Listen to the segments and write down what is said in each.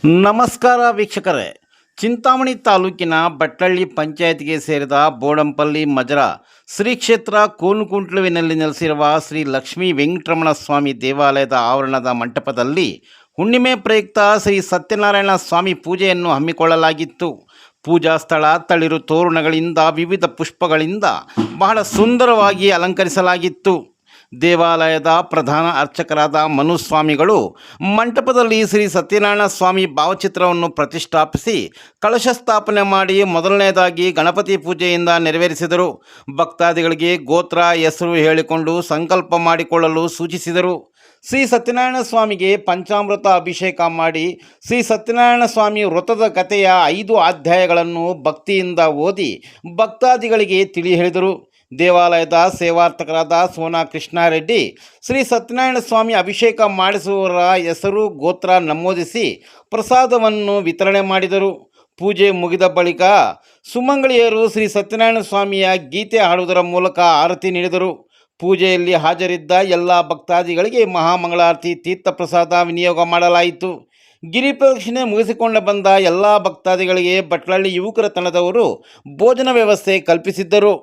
ನಮಸ್ಕಾರ ವೀಕ್ಷಕರೇ. ಚಿಂತಾಮಣಿ ತಾಲೂಕಿನ ಬಟ್ಟಳ್ಳಿ ಪಂಚಾಯತ್ಗೆ ಸೇರಿದ ಬೋಡಂಪಲ್ಲಿ ಮಜರ ಶ್ರೀ ಕ್ಷೇತ್ರ ಕೋನುಕುಂಟ್ಲುವಿನಲ್ಲಿ ನೆಲೆಸಿರುವ ಶ್ರೀ ಲಕ್ಷ್ಮೀ ವೆಂಕಟರಮಣ ಸ್ವಾಮಿ ದೇವಾಲಯದ ಆವರಣದ ಮಂಟಪದಲ್ಲಿ ಹುಣ್ಣಿಮೆ ಪ್ರಯುಕ್ತ ಶ್ರೀ ಸತ್ಯನಾರಾಯಣ ಸ್ವಾಮಿ ಪೂಜೆಯನ್ನು ಹಮ್ಮಿಕೊಳ್ಳಲಾಗಿತ್ತು. ಪೂಜಾ ಸ್ಥಳ ತಳಿರು ತೋರಣಗಳಿಂದ ವಿವಿಧ ಪುಷ್ಪಗಳಿಂದ ಬಹಳ ಸುಂದರವಾಗಿ ಅಲಂಕರಿಸಲಾಗಿತ್ತು. ದೇವಾಲಯದ ಪ್ರಧಾನ ಅರ್ಚಕರಾದ ಮನುಸ್ವಾಮಿಗಳು ಮಂಟಪದಲ್ಲಿ ಶ್ರೀ ಸತ್ಯನಾರಾಯಣ ಸ್ವಾಮಿ ಭಾವಚಿತ್ರವನ್ನು ಪ್ರತಿಷ್ಠಾಪಿಸಿ ಕಳಶ ಸ್ಥಾಪನೆ ಮಾಡಿ ಮೊದಲನೆಯದಾಗಿ ಗಣಪತಿ ಪೂಜೆಯಿಂದ ನೆರವೇರಿಸಿದರು. ಭಕ್ತಾದಿಗಳಿಗೆ ಗೋತ್ರ ಹೆಸರು ಹೇಳಿಕೊಂಡು ಸಂಕಲ್ಪ ಮಾಡಿಕೊಳ್ಳಲು ಸೂಚಿಸಿದರು. ಶ್ರೀ ಸತ್ಯನಾರಾಯಣ ಸ್ವಾಮಿಗೆ ಪಂಚಾಮೃತ ಅಭಿಷೇಕ ಮಾಡಿ ಶ್ರೀ ಸತ್ಯನಾರಾಯಣ ಸ್ವಾಮಿ ವ್ರತದ ಕಥೆಯ 5 ಅಧ್ಯಾಯಗಳನ್ನು ಭಕ್ತಿಯಿಂದ ಓದಿ ಭಕ್ತಾದಿಗಳಿಗೆ ತಿಳಿ ಹೇಳಿದರು. ದೇವಾಲಯದ ಸೇವಾರ್ಥಕರಾದ ಸೋನಾ ಕೃಷ್ಣಾರೆಡ್ಡಿ ಶ್ರೀ ಸತ್ಯನಾರಾಯಣ ಸ್ವಾಮಿ ಅಭಿಷೇಕ ಮಾಡಿಸುವವರ ಹೆಸರು ಗೋತ್ರ ನಮೂದಿಸಿ ಪ್ರಸಾದವನ್ನು ವಿತರಣೆ ಮಾಡಿದರು. ಪೂಜೆ ಮುಗಿದ ಬಳಿಕ ಸುಮಂಗಳಿಯರು ಶ್ರೀ ಸತ್ಯನಾರಾಯಣ ಸ್ವಾಮಿಯ ಗೀತೆ ಹಾಡುವುದರ ಮೂಲಕ ಆರತಿ ನೀಡಿದರು. ಪೂಜೆಯಲ್ಲಿ ಹಾಜರಿದ್ದ ಎಲ್ಲ ಭಕ್ತಾದಿಗಳಿಗೆ ಮಹಾಮಂಗಳಾರತಿ ತೀರ್ಥ ಪ್ರಸಾದ ವಿನಿಯೋಗ ಮಾಡಲಾಯಿತು. ಗಿರಿ ಪ್ರದಕ್ಷಿಣೆ ಮುಗಿಸಿಕೊಂಡು ಬಂದ ಎಲ್ಲ ಭಕ್ತಾದಿಗಳಿಗೆ ಬಟ್ಲಳ್ಳಿ ಯುವಕರ ತಂಡದವರು ಭೋಜನ ವ್ಯವಸ್ಥೆ ಕಲ್ಪಿಸಿದ್ದರು.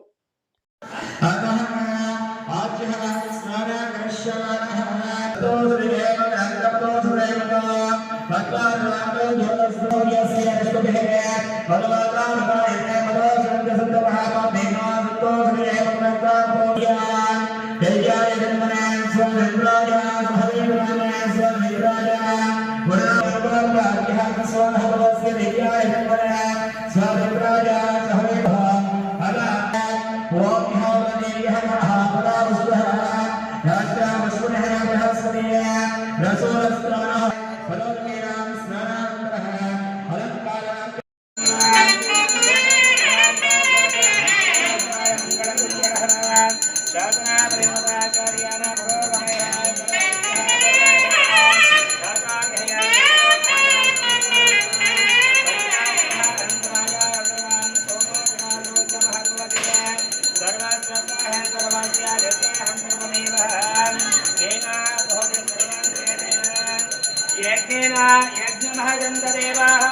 यज्ञमहजन्तदेवाः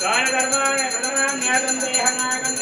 दानधर्मान् कृतनां न्यासन्देहनागन्